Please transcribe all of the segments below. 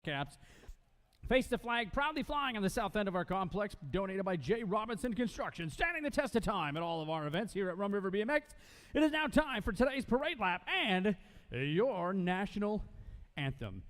caps. Face the flag, proudly flying on the south end of our complex, donated by J. Robinson Construction, standing the test of time at all of our events here at Rum River BMX. It is now time for today's parade lap and your national anthem.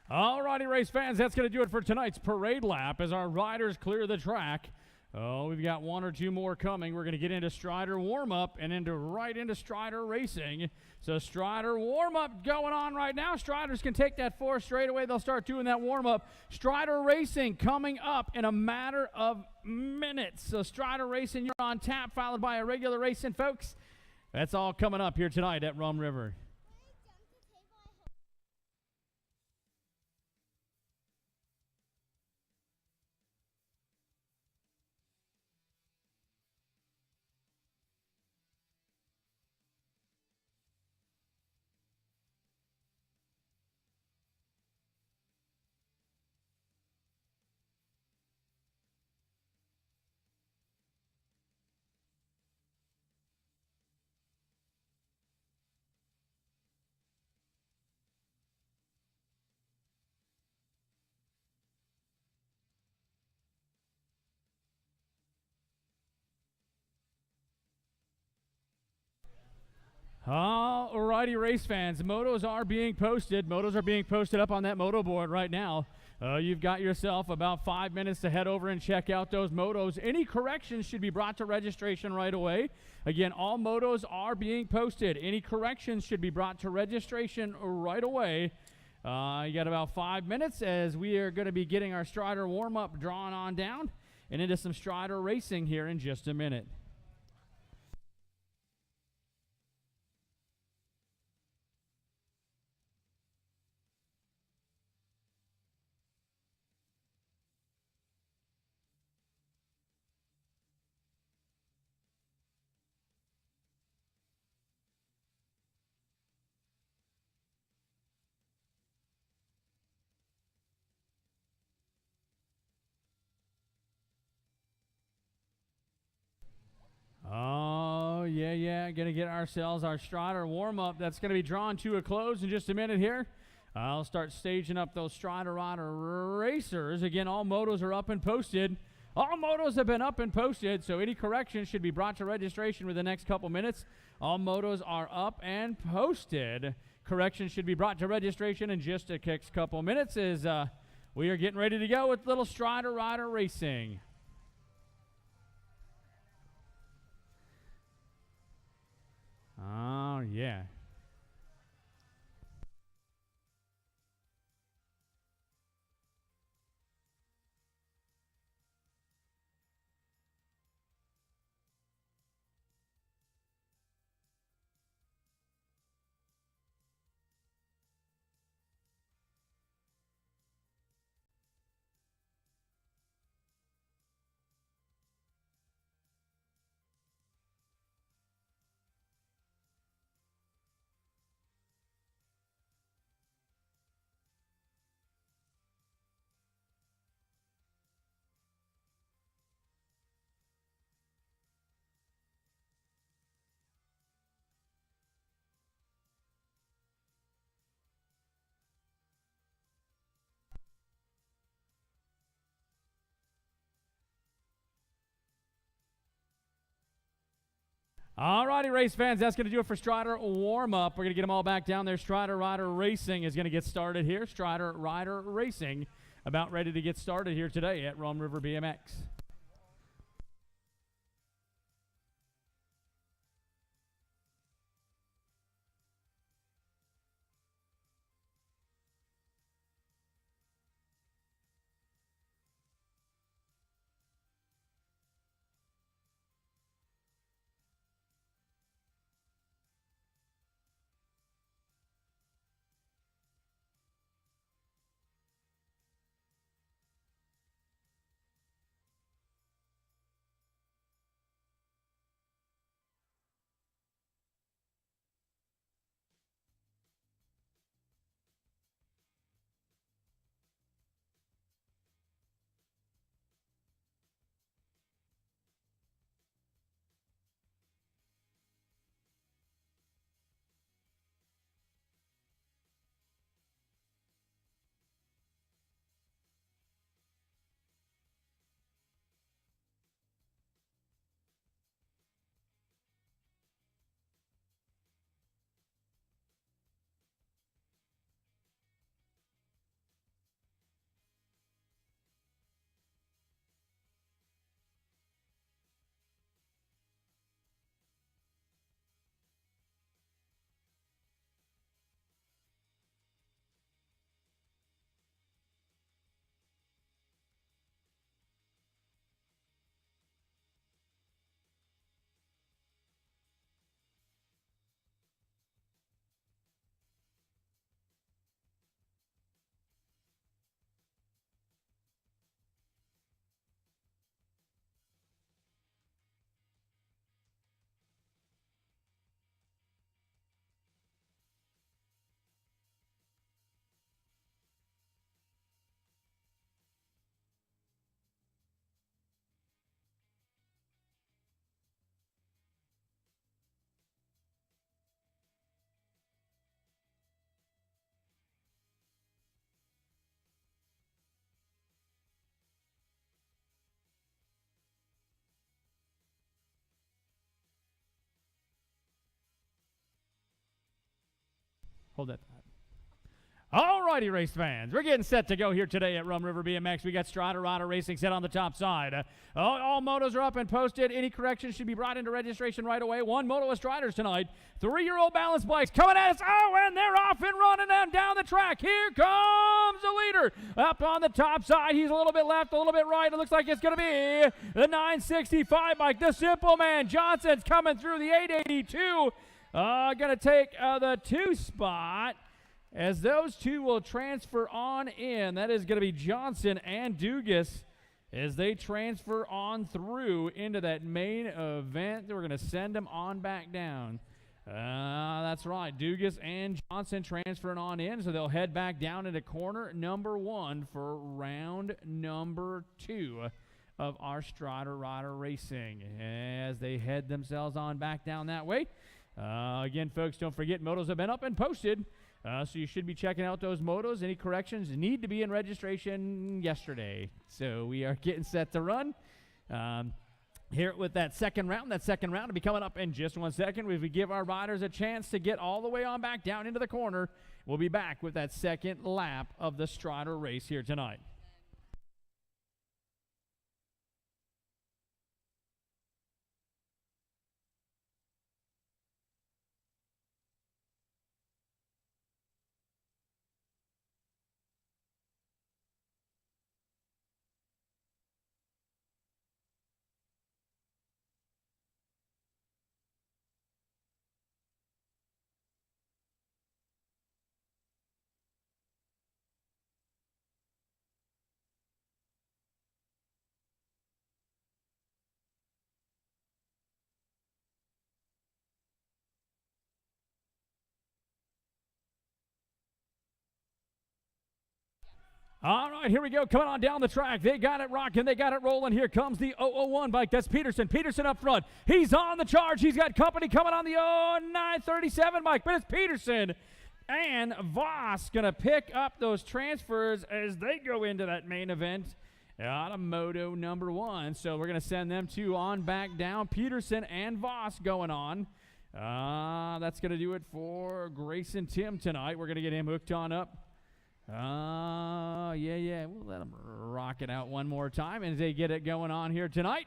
All righty, race fans, that's going to do it for tonight's parade lap as our riders clear the track. Oh, we've got one or two more coming. We're going to get into Strider warm-up and right into Strider racing. So Strider warm-up going on right now. Striders can take that 4 straight away. They'll start doing that warm-up. Strider racing coming up in a matter of minutes. So Strider racing, you're on tap, followed by a regular racing, folks. That's all coming up here tonight at Rum River. All righty, race fans. Motos are being posted. Motos are being posted up on that moto board right now. You've got yourself about 5 minutes to head over and check out those motos. Any corrections should be brought to registration right away. Again, all motos are being posted. Any corrections should be brought to registration right away. You got about 5 minutes as we are going to be getting our Strider warm-up drawn on down and into some Strider racing here in just a minute. Oh, yeah. Going to get ourselves our Strider warm-up. That's going to be drawn to a close in just a minute here. I'll start staging up those Strider Rider racers. Again, all motos are up and posted. All motos have been up and posted, so any corrections should be brought to registration within the next couple minutes. All motos are up and posted. Corrections should be brought to registration in just a couple minutes as we are getting ready to go with little Strider Rider racing. Oh, yeah. All righty, race fans, that's going to do it for Strider warm-up. We're going to get them all back down there. Strider Rider Racing is going to get started here. Strider Rider Racing about ready to get started here today at Rum River BMX. Hold that. All righty, race fans. We're getting set to go here today at Rum River BMX. We got Strider Rider Racing set on the top side. All motos are up and posted. Any corrections should be brought into registration right away. One moto with Striders tonight. 3-year-old balance bikes coming at us. Oh, and they're off and running down the track. Here comes the leader. Up on the top side. He's a little bit left, a little bit right. It looks like it's going to be the 965 bike. The Simple Man Johnson's coming through the 882. Going to take the 2 spot. As those two will transfer on in, that is going to be Johnson and Dugas as they transfer on through into that main event. We're going to send them on back down. That's right, Dugas and Johnson transferring on in, so they'll head back down into corner number 1 for round number 2 of our Strider Rider Racing as they head themselves on back down that way. Again, folks, don't forget, motos have been up and posted. So you should be checking out those motos. Any corrections need to be in registration yesterday. So we are getting set to run here with that second round. That second round will be coming up in just 1 second. If we give our riders a chance to get all the way on back down into the corner, we'll be back with that second lap of the Strider race here tonight. All right, here we go. Coming on down the track. They got it rocking. They got it rolling. Here comes the 001 bike. That's Peterson. Peterson up front. He's on the charge. He's got company coming on the 937 bike, but it's Peterson and Voss going to pick up those transfers as they go into that main event. out of Moto number 1. So we're going to send them two on back down. Peterson and Voss going on. That's going to do it for Grayson Tim tonight. We're going to get him hooked on up. Yeah. We'll let him rock it out one more time as they get it going on here tonight.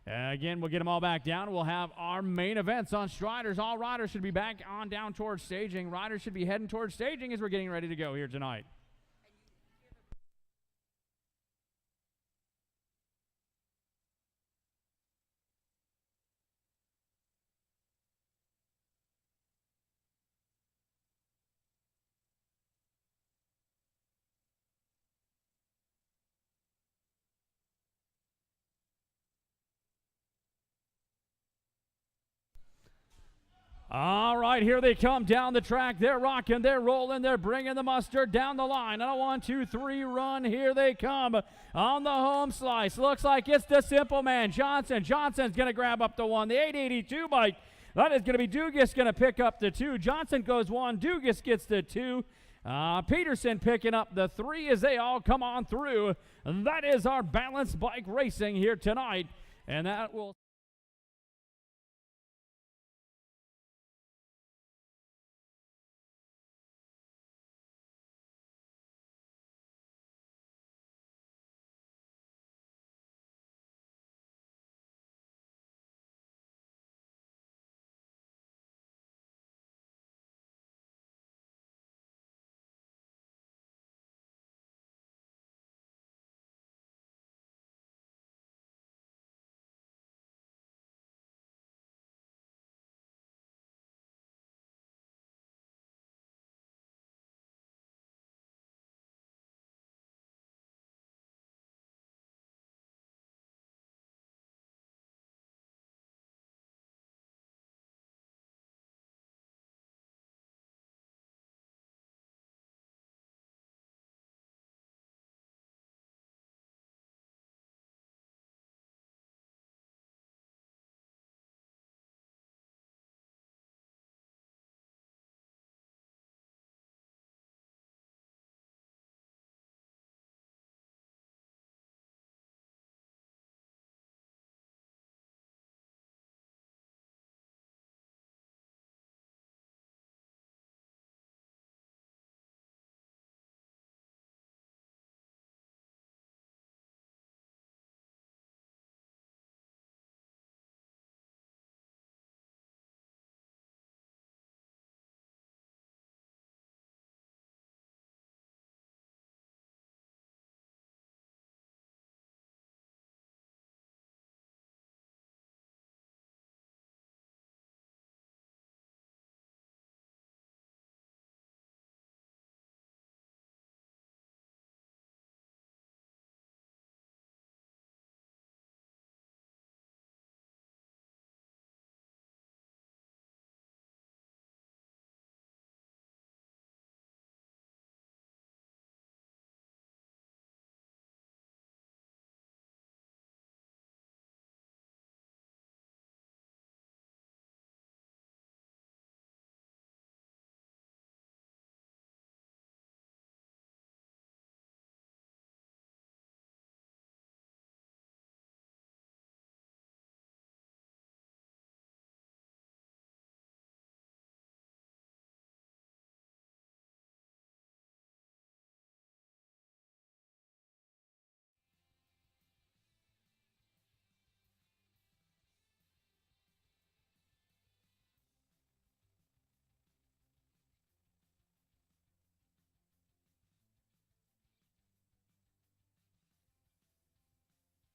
Again, we'll get them all back down. We'll have our main events on Striders. All riders should be back on down towards staging. Riders should be heading towards staging as we're getting ready to go here tonight. All right, here they come down the track. They're rocking, they're rolling, they're bringing the mustard down the line. On a 1, 2, 3 run, here they come on the home slice. Looks like it's the simple man, Johnson. Johnson's going to grab up the 1. The 882 bike, that is going to be Dugas going to pick up the 2. Johnson goes 1, Dugas gets the 2. Peterson picking up the 3 as they all come on through. That is our balanced bike racing here tonight, and that will...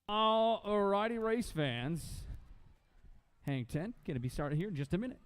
All righty, race fans. Hang 10, going to be started here in just a minute.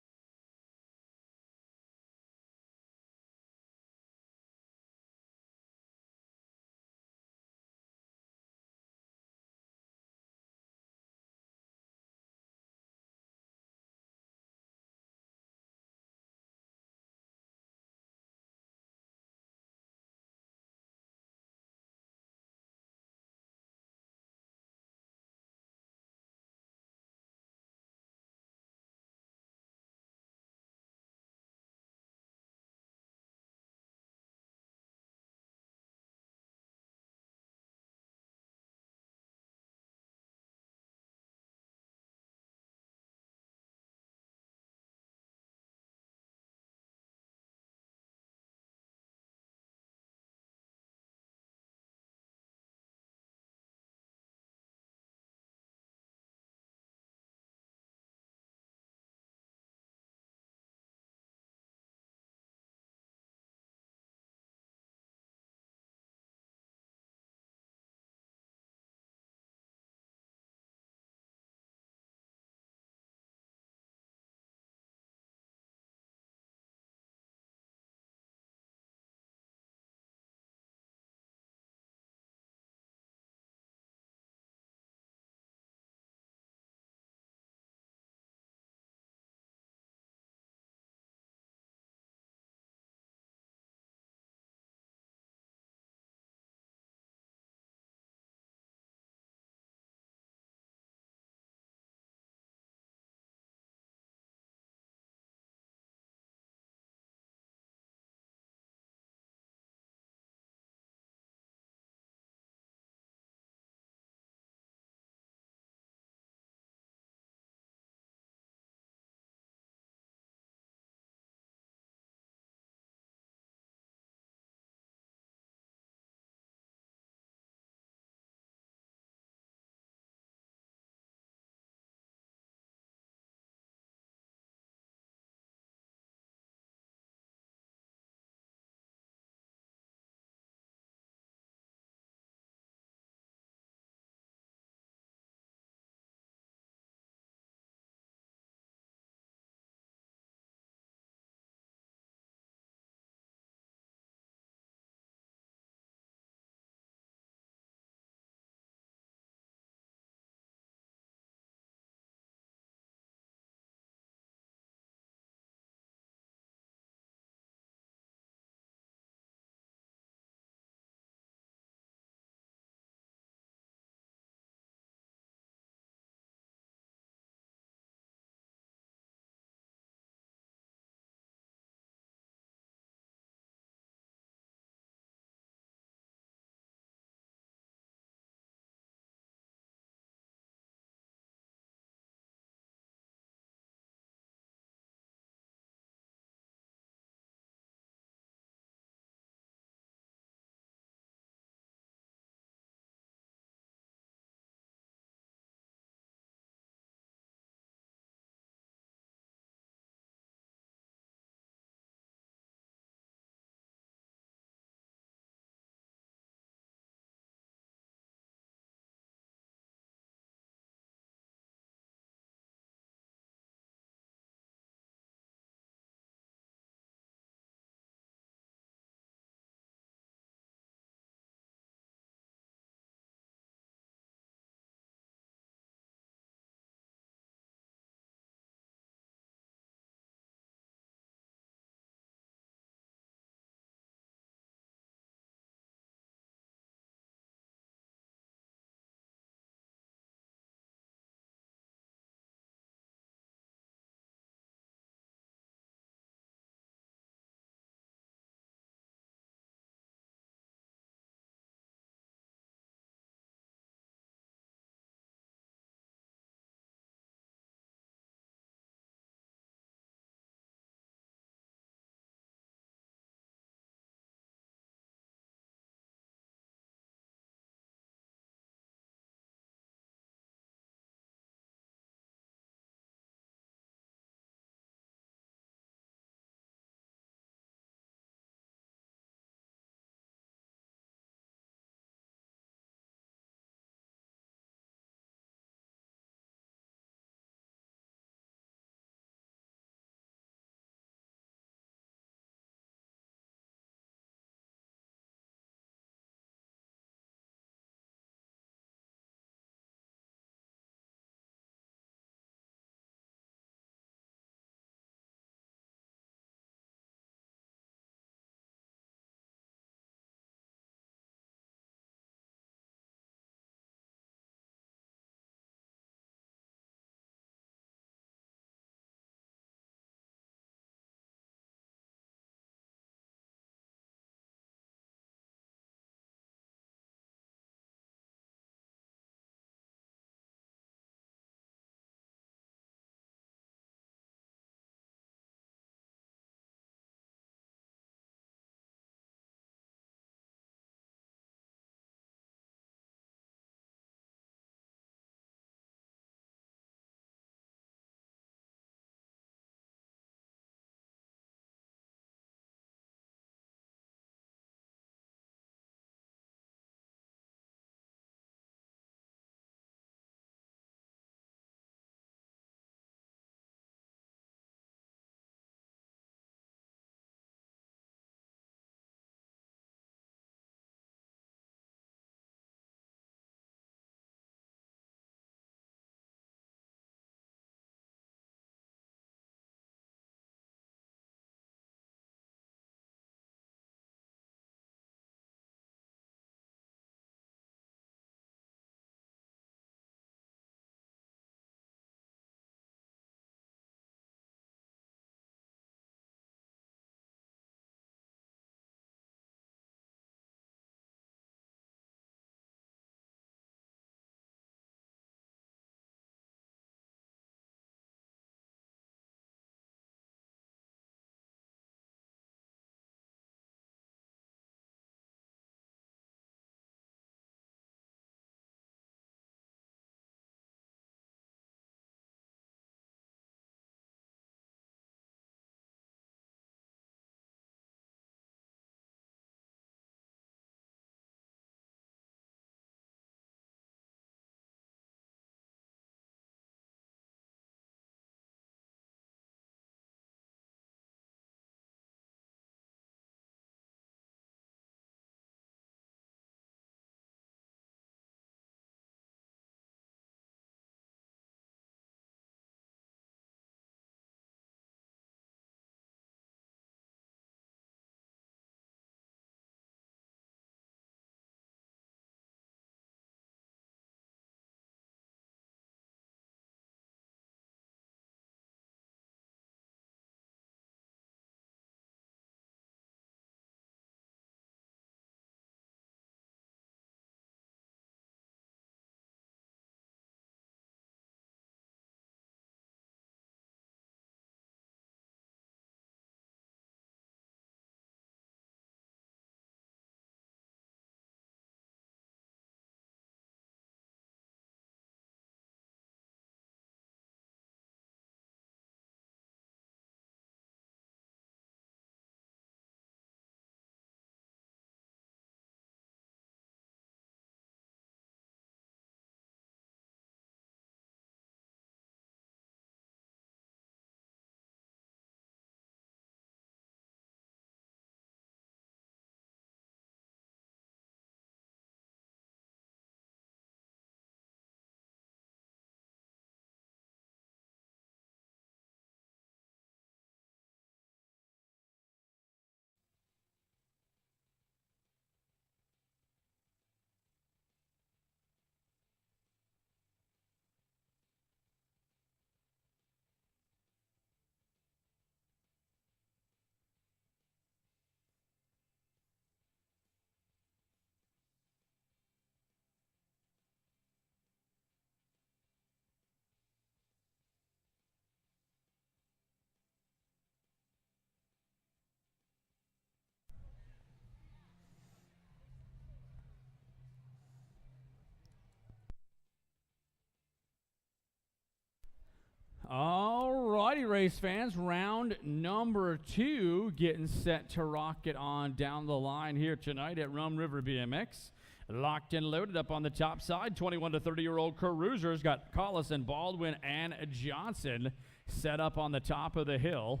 race fans, round number 2 getting set to rock it on down the line here tonight at Rum River BMX. Locked and loaded up on the top side, 21 to 30-year-old cruisers got Collison, Baldwin, and Johnson set up on the top of the hill.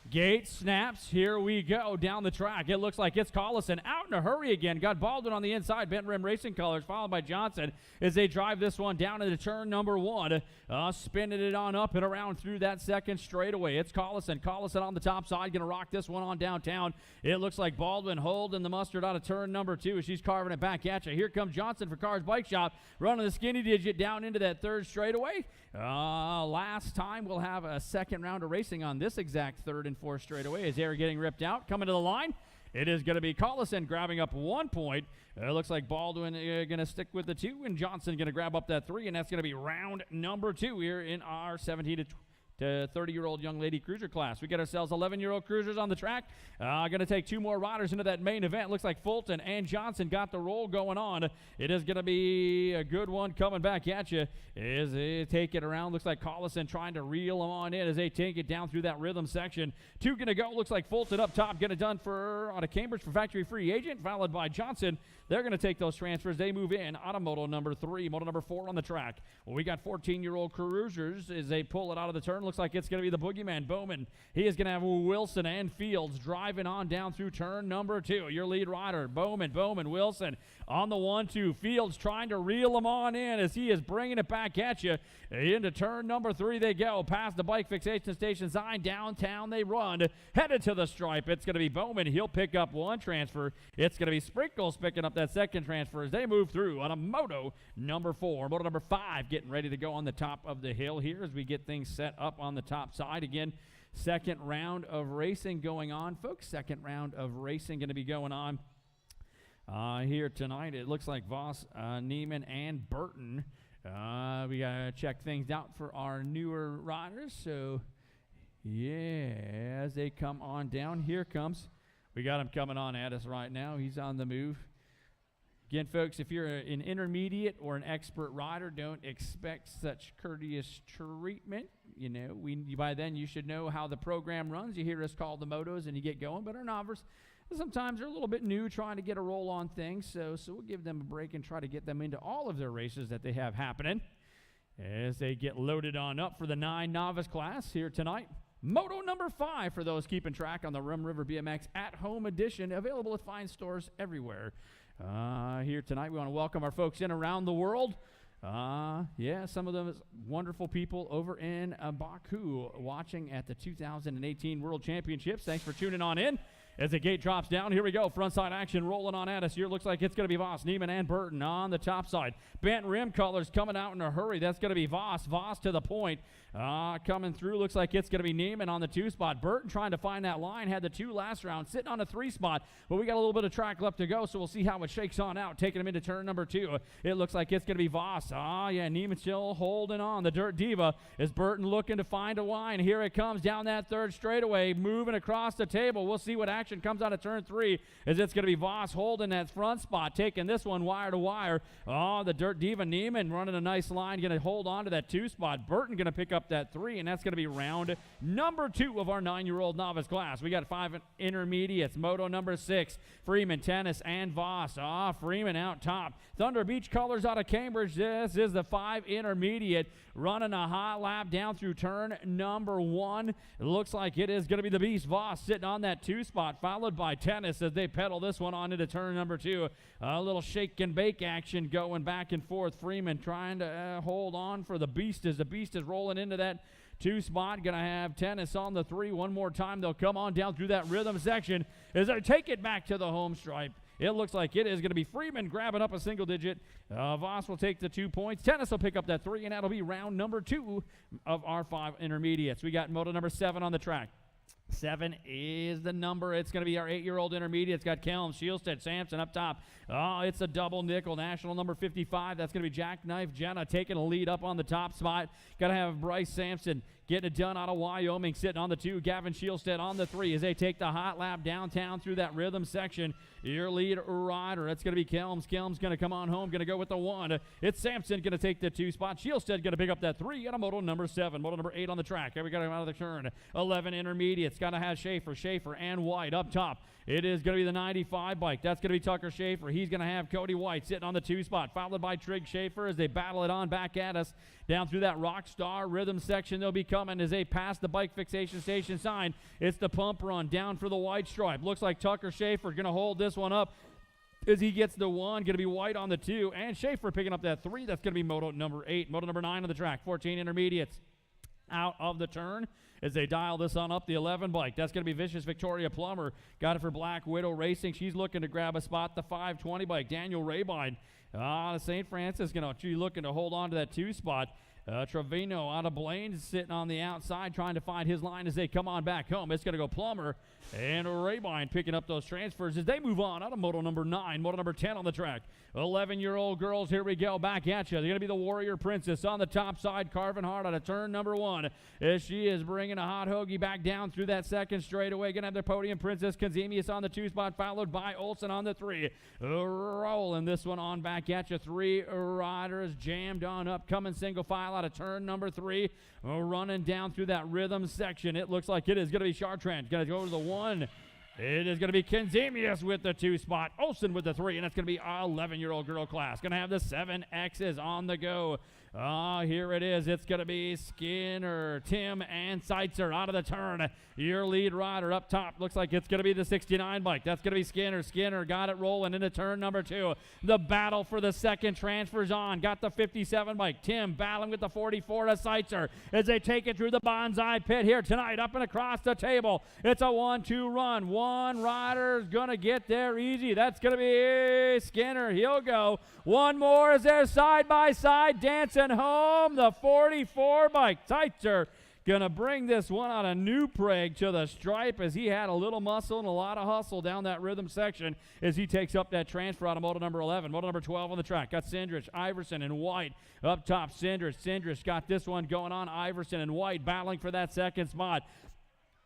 Gate snaps. Here we go down the track. It looks like it's Collison out in a hurry again. Got Baldwin on the inside. Bent Rim Racing colors, followed by Johnson as they drive this one down into turn number 1. Spinning it on up and around through that second straightaway. It's Collison. Collison on the top side. Going to rock this one on downtown. It looks like Baldwin holding the mustard out of turn number 2 as she's carving it back at you. Here comes Johnson for Cars Bike Shop. Running the skinny digit down into that third straightaway. Last time we'll have a second round of racing on this exact third and fourth straightaway as they're getting ripped out. Coming to the line, it is going to be Collison grabbing up 1 point. It looks like Baldwin going to stick with the 2, and Johnson going to grab up that 3, and that's going to be round number 2 here in our 17 to 30-year-old young lady cruiser class. We get ourselves 11-year-old cruisers on the track. Going to take 2 more riders into that main event. Looks like Fulton and Johnson got the roll going on. It is going to be a good one coming back at you as they take it around. Looks like Collison trying to reel them on in as they take it down through that rhythm section. 2 going to go. Looks like Fulton up top. Get it done for out of Cambridge for factory free agent, followed by Johnson. They're going to take those transfers. They move in out of moto number 3, moto number 4 on the track. Well, we got 14-year-old cruisers as they pull it out of the turn. Looks like it's going to be the boogeyman, Bowman. He is going to have Wilson and Fields driving on down through turn number 2. Your lead rider, Bowman, Wilson on the 1-2. Fields trying to reel them on in as he is bringing it back at you. Into turn number 3 they go. Past the bike fixation station sign. Downtown they run. Headed to the stripe. It's going to be Bowman. He'll pick up 1 transfer. It's going to be Sprinkles picking up that second transfer as they move through on a moto number 4. Moto number 5 getting ready to go on the top of the hill here as we get things set up on the top side. Again, second round of racing going on, folks. Second round of racing going to be going on here tonight. It looks like Voss, Neiman, and Burton. We got to check things out for our newer riders. So, yeah, as they come on down, here comes. We got him coming on at us right now. He's on the move. Again, folks, if you're an intermediate or an expert rider, don't expect such courteous treatment. You know, by then you should know how the program runs. You hear us call the motos and you get going. But our novices, sometimes they're a little bit new trying to get a roll on things. So we'll give them a break and try to get them into all of their races that they have happening as they get loaded on up for the 9 novice class here tonight. Moto number 5 for those keeping track on the Rum River BMX at-home edition, available at fine stores everywhere. Here tonight, we want to welcome our folks in around the world. Yeah, some of them wonderful people over in Baku watching at the 2018 World Championships. Thanks for tuning on in. As the gate drops down, here we go. Frontside action rolling on at us. Here looks like it's going to be Voss, Neiman, and Burton on the top side. Bent rim colors coming out in a hurry. That's going to be Voss. Voss to the point. Coming through, looks like it's going to be Neiman on the 2 spot. Burton trying to find that line. Had the 2 last round, sitting on a 3 spot. But we got a little bit of track left to go, so we'll see how it shakes on out. Taking him into turn number 2. It looks like it's going to be Voss. Yeah, Neiman still holding on. The Dirt Diva is Burton looking to find a line. Here it comes down that third straightaway, moving across the table. We'll see what action comes out of turn 3 as it's going to be Voss holding that front spot, taking this one wire to wire. The Dirt Diva Neiman running a nice line, going to hold on to that 2 spot. Burton going to pick up that 3, and that's going to be round number 2 of our 9-year-old novice class. We got 5 intermediates. Moto number 6, Freeman, Tennis, and Voss. Freeman out top. Thunder Beach colors out of Cambridge. This is the 5 intermediate running a hot lap down through turn number 1. It looks like it is going to be the Beast Voss sitting on that 2 spot, followed by Tennis as they pedal this one on into turn number 2. A little shake and bake action going back and forth. Freeman trying to hold on for the Beast as the Beast is rolling into that 2 spot. Going to have Tennis on the 3 one more time. They'll come on down through that rhythm section as they take it back to the home stripe. It looks like it is going to be Freeman grabbing up a single digit. Voss will take the 2 points. Tennis will pick up that 3, and that'll be round number 2 of our 5 intermediates. We got moto number 7 on the track. 7 is the number. It's going to be our 8-year-old intermediate. It's got Kelm, Shielstead, Sampson up top. Oh, it's a double nickel. National number 55. That's going to be Jackknife Jenna taking a lead up on the top spot. Got to have Bryce Sampson getting it done out of Wyoming, sitting on the 2. Gavin Shielstead on the 3 as they take the hot lap downtown through that rhythm section. Your lead rider, that's going to be Kelms. Kelms going to come on home, going to go with the 1. It's Sampson going to take the 2 spot. Shielstead going to pick up that 3 and a moto number 7. Moto number 8 on the track. Here we got him out of the turn. 11 intermediates. Got to have Schaefer and White up top. It is going to be the 95 bike. That's going to be Tucker Schaefer. He's going to have Cody White sitting on the 2 spot, followed by Trig Schaefer as they battle it on back at us down through that Rockstar rhythm section. They'll be coming as they pass the bike fixation station sign. It's the pump run down for the white stripe. Looks like Tucker Schaefer going to hold this one up as he gets the 1. Going to be White on the 2, and Schaefer picking up that 3. That's going to be moto number 8. Moto number 9 on the track. 14 intermediates out of the turn as they dial this on up the 11 bike. That's going to be Vicious Victoria Plummer. Got it for Black Widow Racing. She's looking to grab a spot. The 520 bike. Daniel Rabine St. Francis going to looking to hold on to that 2 spot. Trevino out of Blaine sitting on the outside trying to find his line as they come on back home. It's going to go Plummer and Rabine picking up those transfers as they move on out of moto number 9, moto number 10 on the track. 11-year-old girls, here we go, back at you. They're going to be the Warrior Princess on the top side, carving hard out of turn number 1 as she is bringing a hot hoagie back down through that second straightaway. Going to have their podium Princess Kazemius on the 2 spot, followed by Olsen on the 3. Rolling this one on back at you. 3 riders jammed on up, coming single file out of turn number 3, running down through that rhythm section. It looks like it is going to be Chartrand. Going to go to the 1. It is going to be Kenzemius with the 2 spot, Olsen with the 3, and that's going to be our 11-year-old girl class. Going to have the 7Xs on the go. Here it is. It's going to be Skinner, Tim, and Seitzer out of the turn. Your lead rider up top. Looks like it's going to be the 69 bike. That's going to be Skinner. Skinner got it rolling into turn number 2. The battle for the second transfers on. Got the 57 bike. Tim battling with the 44 to Seitzer as they take it through the bonsai pit here tonight. Up and across the table. It's a 1-2 run. One rider's going to get there easy. That's going to be Skinner. He'll go. One more is there side by side dancing home. The 44 bike. Seitzer going to bring this one out of New Prague to the stripe as he had a little muscle and a lot of hustle down that rhythm section as he takes up that transfer out of moto number 11. Moto number 12 on the track. Got Sindrich, Iverson, and White up top. Sindrich got this one going on. Iverson and White battling for that second spot.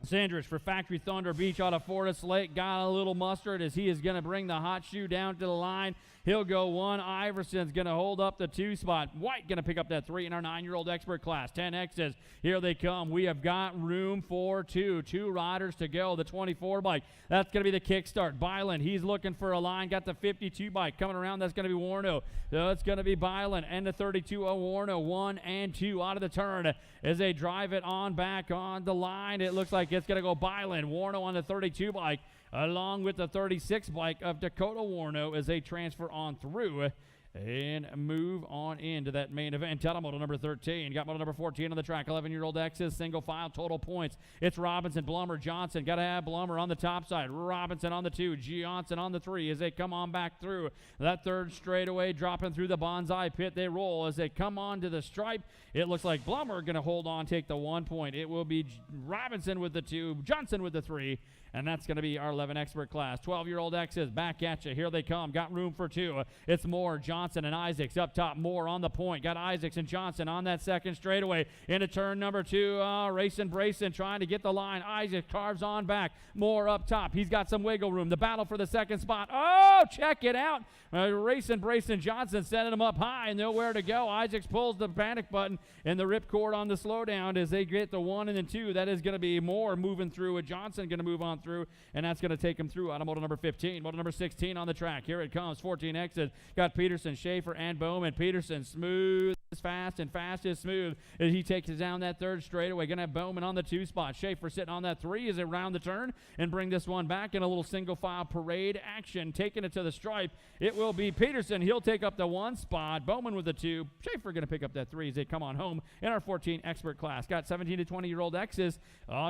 Sanders for Factory Thunder Beach out of Forest Lake got a little mustard as he is going to bring the hot shoe down to the line. He'll go 1. Iverson's going to hold up the 2 spot. White going to pick up that 3 in our 9-year-old expert class. 10Xs, here they come. We have got room for 2. 2 riders to go. The 24 bike, that's going to be the kickstart. Byland, he's looking for a line. Got the 52 bike coming around. That's going to be Warno. So it's going to be Byland and the 32 of Warno. 1 and 2 out of the turn as they drive it on back on the line. It looks like it's going to go Byland. Warno on the 32 bike, along with the 36 bike of Dakota Warno as they transfer on through and move on into that main event. Moto number 13. Got moto number 14 on the track. 11-year-old X's, single file, total points. It's Robinson, Blummer, Johnson. Got to have Blummer on the top side. Robinson on the 2. Johnson on the 3 as they come on back through that third straightaway, dropping through the bonsai pit. They roll as they come on to the stripe. It looks like Blummer going to hold on, take the 1 point. It will be Robinson with the 2, Johnson with the 3, and that's going to be our 11 expert class. 12-year-old X's back at you. Here they come. Got room for 2. It's Moore, Johnson, and Isaacs up top. Moore on the point. Got Isaacs and Johnson on that second straightaway. Into turn number 2. Racing Brayson trying to get the line. Isaac carves on back. Moore up top. He's got some wiggle room. The battle for the second spot. Oh, check it out. Racing Brayson Johnson sending him up high and nowhere to go. Isaacs pulls the panic button and the ripcord on the slowdown as they get the 1 and the 2. That is going to be Moore moving through with Johnson going to move on through, and that's going to take him through out of moto number 15. Moto number 16 on the track. Here it comes. 14 exits. Got Peterson, Schaefer, and Bowman. Peterson smooth is fast and fast is smooth as he takes it down that third straightaway. Going to have Bowman on the 2 spot. Schaefer sitting on that 3 as they round the turn and bring this one back in a little single file parade action. Taking it to the stripe. It will be Peterson. He'll take up the 1 spot. Bowman with the 2. Schaefer going to pick up that 3 as they come on home in our 14 expert class. Got 17 to 20-year-old X's.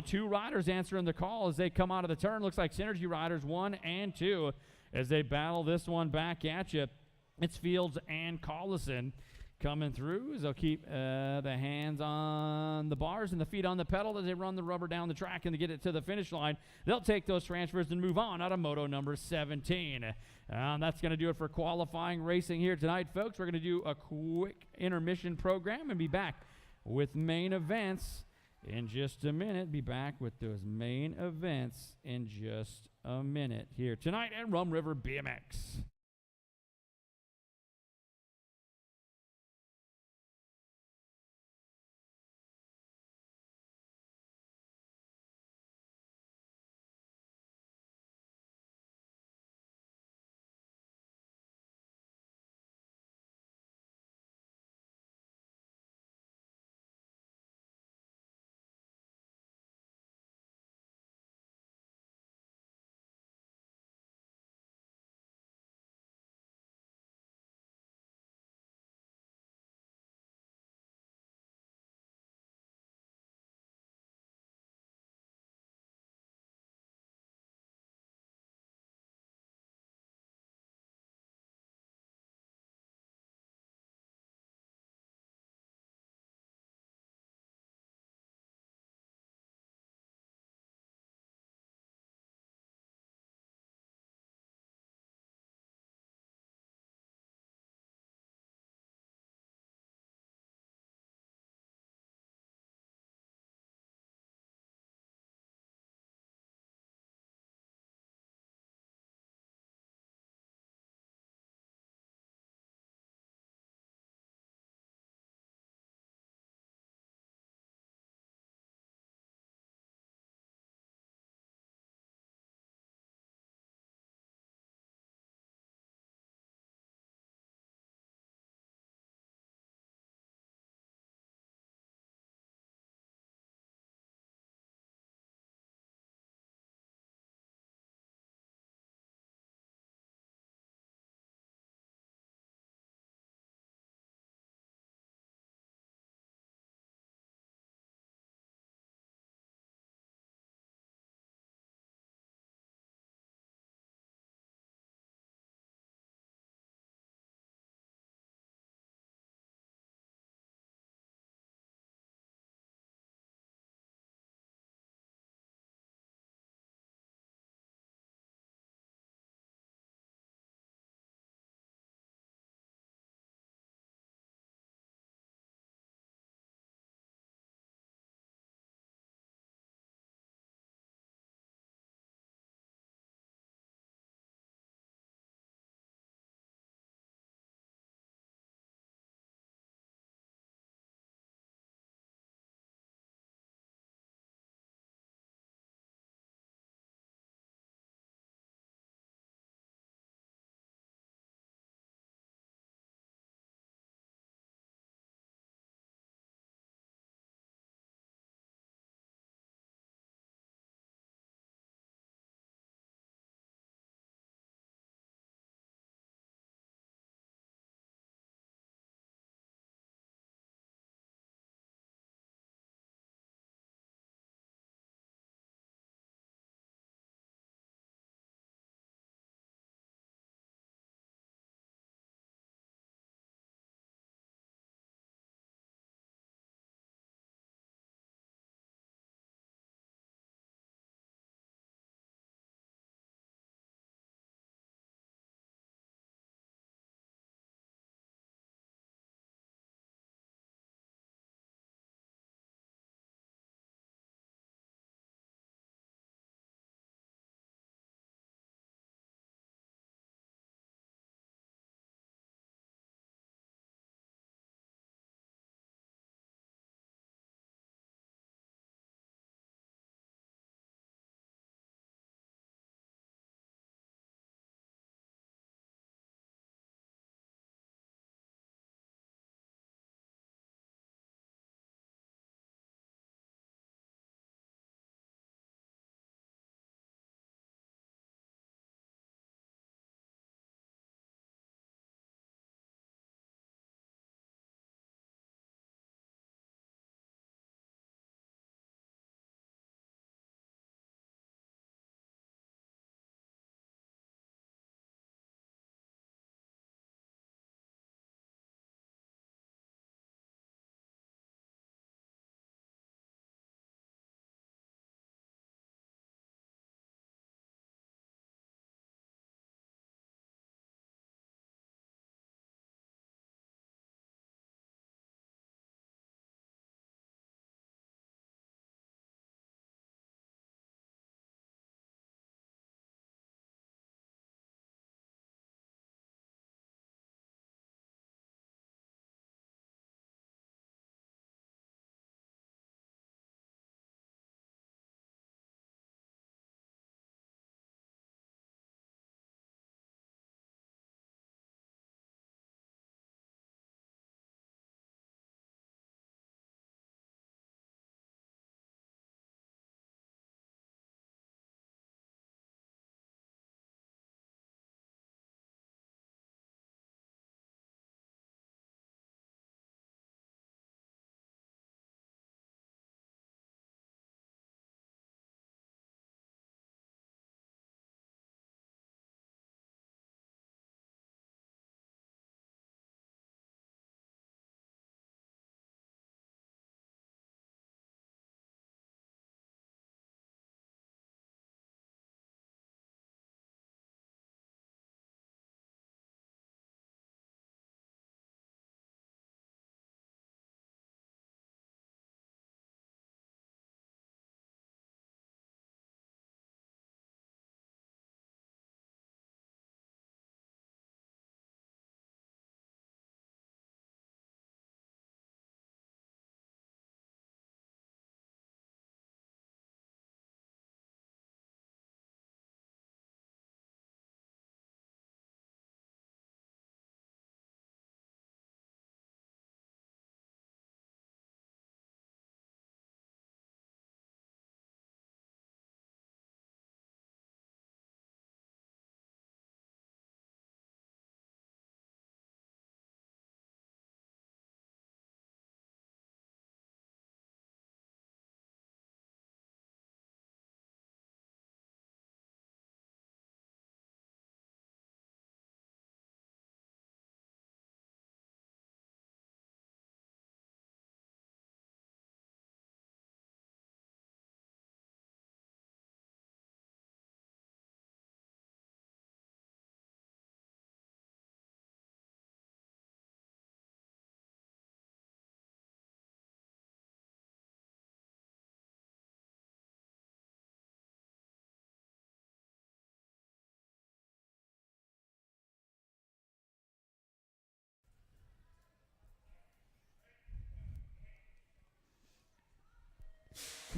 2 riders answering the call as they come out of the turn. Looks like Synergy riders 1 and 2 as they battle this one back at you. It's Fields and Collison coming through as they'll keep the hands on the bars and the feet on the pedal as they run the rubber down the track and to get it to the finish line. They'll take those transfers and move on out of moto number 17. That's going to do it for qualifying racing here tonight, folks. We're going to do a quick intermission program and be back with main events in just a minute. Be back with those main events in just a minute here tonight at Rum River BMX.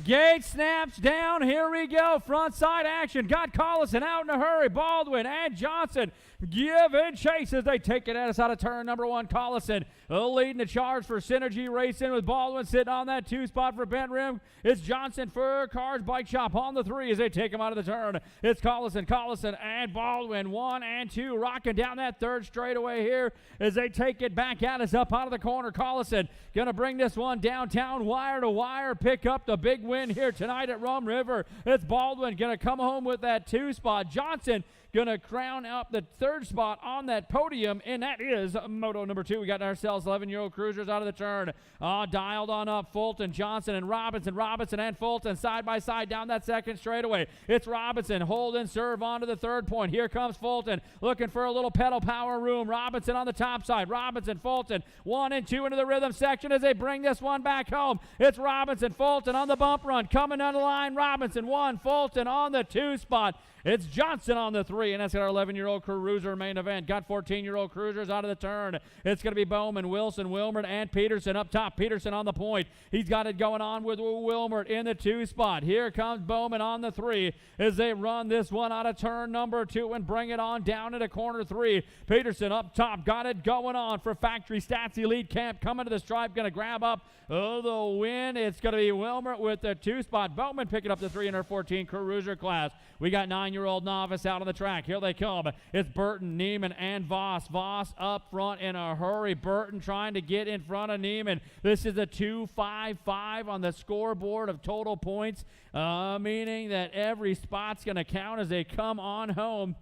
Gate snaps down. Here we go. Front side action. Got Collison out in a hurry. Baldwin and Johnson giving chase as they take it at us out of turn number 1. Collison leading the charge for Synergy Racing with Baldwin sitting on that 2 spot for Bent Rim. It's Johnson for Cars Bike Shop on the 3 as they take him out of the turn. It's Collison, and Baldwin 1 and 2 rocking down that 3rd straightaway here as they take it back at us up out of the corner. Collison going to bring this one downtown wire to wire, pick up the big win here tonight at Rum River. It's Baldwin going to come home with that 2 spot. Johnson going to crown up the 3rd spot on that podium, and that is moto number 2. We got ourselves 11-year-old cruisers out of the turn. Dialed on up Fulton, Johnson, and Robinson and Fulton side by side down that 2nd straightaway. It's Robinson, hold and serve onto the 3rd point. Here comes Fulton looking for a little pedal power room. Robinson on the top side. Robinson, Fulton, 1 and 2 into the rhythm section as they bring this one back home. It's Robinson, Fulton on the bump run, coming down the line. Robinson 1, Fulton on the 2 spot. It's Johnson on the 3, and that's got our 11-year-old cruiser main event. Got 14-year-old cruisers out of the turn. It's going to be Bowman, Wilson, Wilmert, and Peterson up top. Peterson on the point. He's got it going on with Wilmert in the 2 spot. Here comes Bowman on the 3 as they run this one out of turn number 2 and bring it on down into corner 3. Peterson up top. Got it going on for Factory Stats Elite Camp. Coming to the stripe. Going to grab up the win. It's going to be Wilmert with the 2 spot. Bowman picking up the 314 cruiser class. We got 9-year-old novice out on the track. Here they come. It's Burton, Neiman, and Voss. Voss up front in a hurry. Burton trying to get in front of Neiman. This is a 2.55 on the scoreboard of total points, meaning that every spot's going to count as they come on home.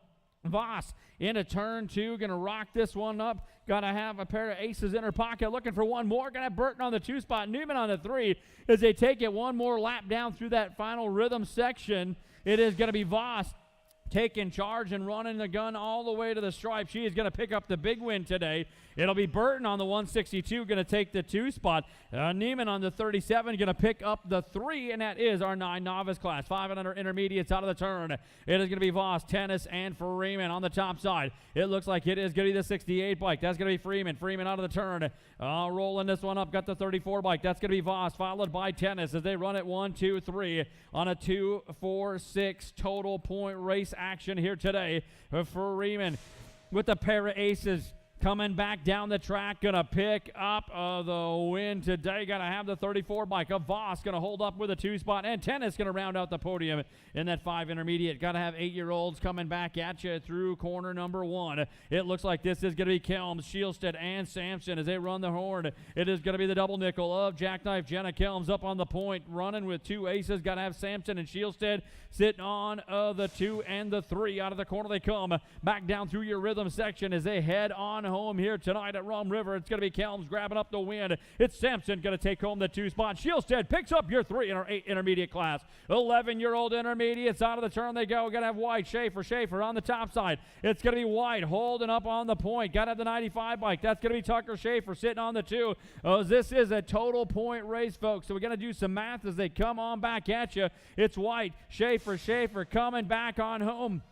Voss into turn 2, going to rock this one up. Got to have a pair of aces in her pocket, looking for one more. Going to have Burton on the 2 spot, Newman on the 3 as they take it one more lap down through that final rhythm section. It is going to be Voss taking charge and running the gun all the way to the stripe. She is going to pick up the big win today. It'll be Burton on the 162 going to take the 2 spot. Neiman on the 37 going to pick up the 3, and that is our 9 novice class. 5 and under intermediates out of the turn. It is going to be Voss, Tennis, and Freeman on the top side. It looks like it is going to be the 68 bike. That's going to be Freeman. Freeman out of the turn. Rolling this one up. Got the 34 bike. That's going to be Voss, followed by Tennis as they run it 1, 2, 3 on a 2, 4, 6 total point race action here today. Freeman with a pair of aces. Coming back down the track, going to pick up the win today. Got to have the 34 bike. A Voss going to hold up with a 2 spot. And Tennis going to round out the podium in that 5 intermediate. Got to have 8-year-olds coming back at you through corner number 1. It looks like this is going to be Kelms, Shielstead, and Sampson as they run the horn. It is going to be the double nickel of Jackknife. Jenna Kelms up on the point, running with 2 aces. Got to have Sampson and Shielstead sitting on the 2 and the 3. Out of the corner they come. Back down through your rhythm section as they head on home here tonight at Rum River. It's going to be Kelms grabbing up the win. It's Sampson going to take home the 2 spot. Shielstead picks up your 3 in our 8 intermediate class. 11-year-old intermediates out of the turn they go. Got to have White, Schaefer on the top side. It's going to be White holding up on the point. Got to have the 95 bike. That's going to be Tucker Schaefer sitting on the 2. This is a total point race, folks. So we're going to do some math as they come on back at you. It's White, Schaefer coming back on home.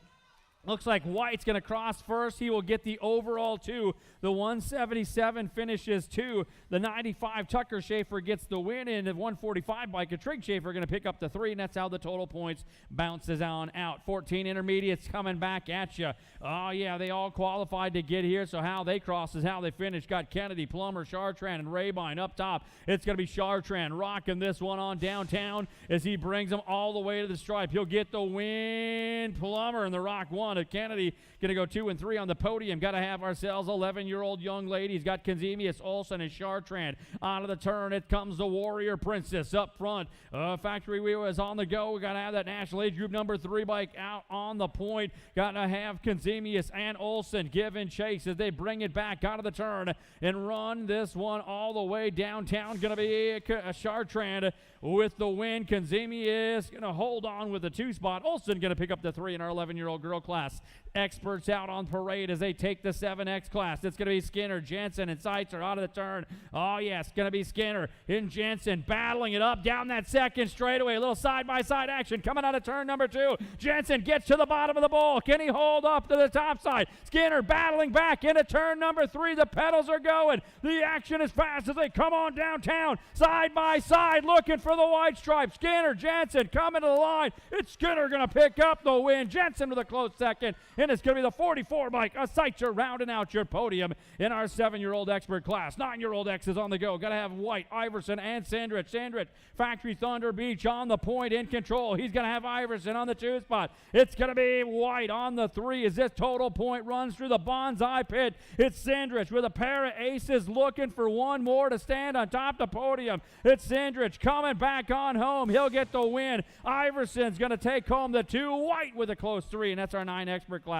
Looks like White's going to cross first. He will get the overall 2. The 177 finishes 2. The 95 Tucker Schaefer gets the win, and the 145 bike, a Trig Schaefer going to pick up the 3, and that's how the total points bounces on out. 14 intermediates coming back at you. Oh, yeah, they all qualified to get here, so how they cross is how they finish. Got Kennedy, Plummer, Chartrand, and Rabine up top. It's going to be Chartrand rocking this one on downtown as he brings them all the way to the stripe. He'll get the win. Plummer and the Rock 1. Kennedy going to go 2 and 3 on the podium. Got to have ourselves 11-year-old young ladies. Got Kenzemius, Olsen, and Chartrand out of the turn. It comes the Warrior Princess up front. Factory Wheel is on the go. We got to have that National Age Group number 3 bike out on the point. Got to have Kenzemius and Olsen giving chase as they bring it back out of the turn and run this one all the way downtown. Going to be Chartrand with the win. Kenzemius going to hold on with the 2 spot. Olsen going to pick up the 3 in our 11-year-old girl class. class. Experts out on parade as they take the 7X class. It's going to be Skinner, Jensen, and Seitzer out of the turn. Oh, yes, going to be Skinner and Jensen battling it up down that second straightaway. A little side-by-side action coming out of turn number 2. Jensen gets to the bottom of the bowl. Can he hold up to the top side? Skinner battling back into turn number 3. The pedals are going. The action is fast as they come on downtown, side by side, looking for the white stripe. Skinner, Jensen coming to the line. It's Skinner going to pick up the win. Jensen with a close second. And it's going to be the 44 bike, a Seitzer rounding out your podium in our 7-year-old expert class. 9-year-old X is on the go. Got to have White, Iverson, and Sandrich. Sandrich, Factory Thunder Beach on the point in control. He's going to have Iverson on the 2 spot. It's going to be White on the 3 as this total point runs through the bonsai pit. It's Sandrich with a pair of aces looking for one more to stand on top of the podium. It's Sandrich coming back on home. He'll get the win. Iverson's going to take home the 2. White with a close 3, and that's our 9 expert class.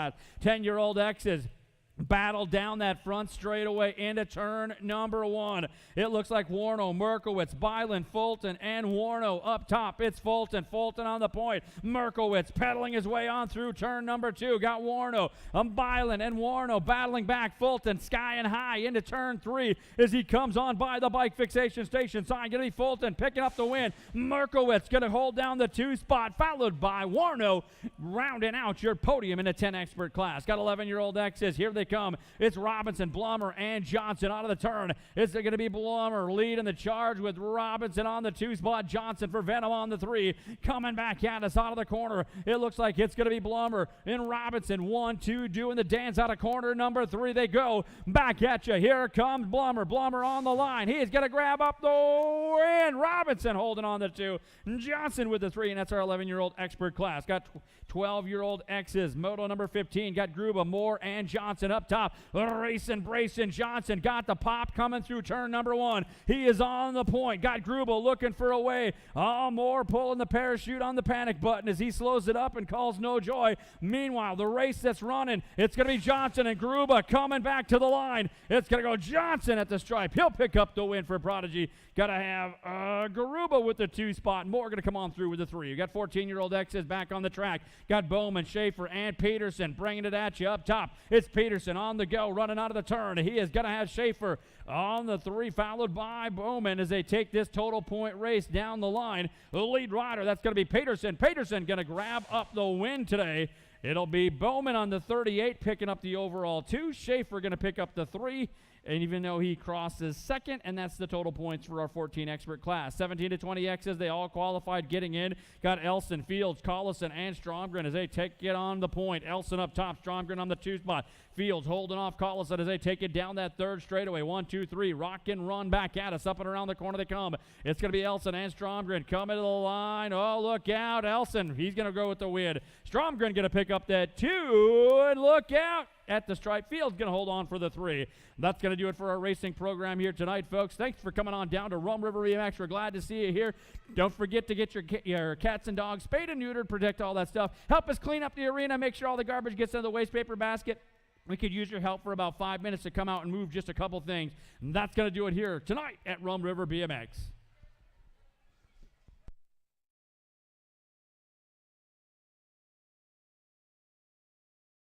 10-year-old X's battle down that front straightaway into turn number 1. It looks like Warno, Merkowitz, Byland, Fulton, and Warno up top. It's Fulton. Fulton on the point. Merkowitz pedaling his way on through turn number 2. Got Warno, Byland, and Warno battling back. Fulton skying high into turn 3 as he comes on by the bike fixation station sign. Going to be Fulton picking up the win. Merkowitz going to hold down the 2 spot, followed by Warno, rounding out your podium in the 10 expert class. Got 11-year-old X's. Here they come. It's Robinson, Blummer, and Johnson out of the turn. It's going to be Blummer leading the charge with Robinson on the 2 spot. Johnson for Venom on the 3. Coming back at us out of the corner. It looks like it's going to be Blummer and Robinson. 1, 2 doing the dance out of corner number 3. They go back at you. Here comes Blummer. Blummer on the line. He is going to grab up the win. Robinson holding on the 2. Johnson with the 3, and that's our 11-year-old expert class. Got 12-year-old X's. Moto number 15 got Gruba, Moore, and Johnson up top. Racing, bracing. Johnson got the pop coming through turn number 1. He is on the point. Got Gruba looking for a way. Oh, Moore pulling the parachute on the panic button as he slows it up and calls no joy. Meanwhile, the race that's running, it's going to be Johnson and Gruba coming back to the line. It's going to go Johnson at the stripe. He'll pick up the win for Prodigy. Got to have Garuba with the 2 spot. Moore going to come on through with the 3. You got 14-year-old X's back on the track. Got Bowman, Schaefer, and Peterson bringing it at you up top. It's Peterson on the go, running out of the turn. He is going to have Schaefer on the 3, followed by Bowman as they take this total point race down the line. The lead rider, that's going to be Peterson. Peterson going to grab up the win today. It'll be Bowman on the 38 picking up the overall 2. Schaefer going to pick up the 3. And even though he crosses second, and that's the total points for our 14 expert class. 17 to 20 X's, they all qualified getting in. Got Elson, Fields, Collison, and Stromgren as they take it on the point. Elson up top, Stromgren on the 2 spot. Fields holding off Collison as they take it down that 3rd straightaway. 1, 2, 3, rock and run back at us. Up and around the corner they come. It's going to be Elson and Stromgren coming to the line. Oh, look out, Elson. He's going to go with the win. Stromgren going to pick up that 2, and look out. At the stripe. Field's going to hold on for the 3. That's going to do it for our racing program here tonight, folks. Thanks for coming on down to Rum River BMX. We're glad to see you here. Don't forget to get your cats and dogs spayed and neutered, protect all that stuff. Help us clean up the arena, make sure all the garbage gets into the waste paper basket. We could use your help for about 5 minutes to come out and move just a couple things. And that's going to do it here tonight at Rum River BMX.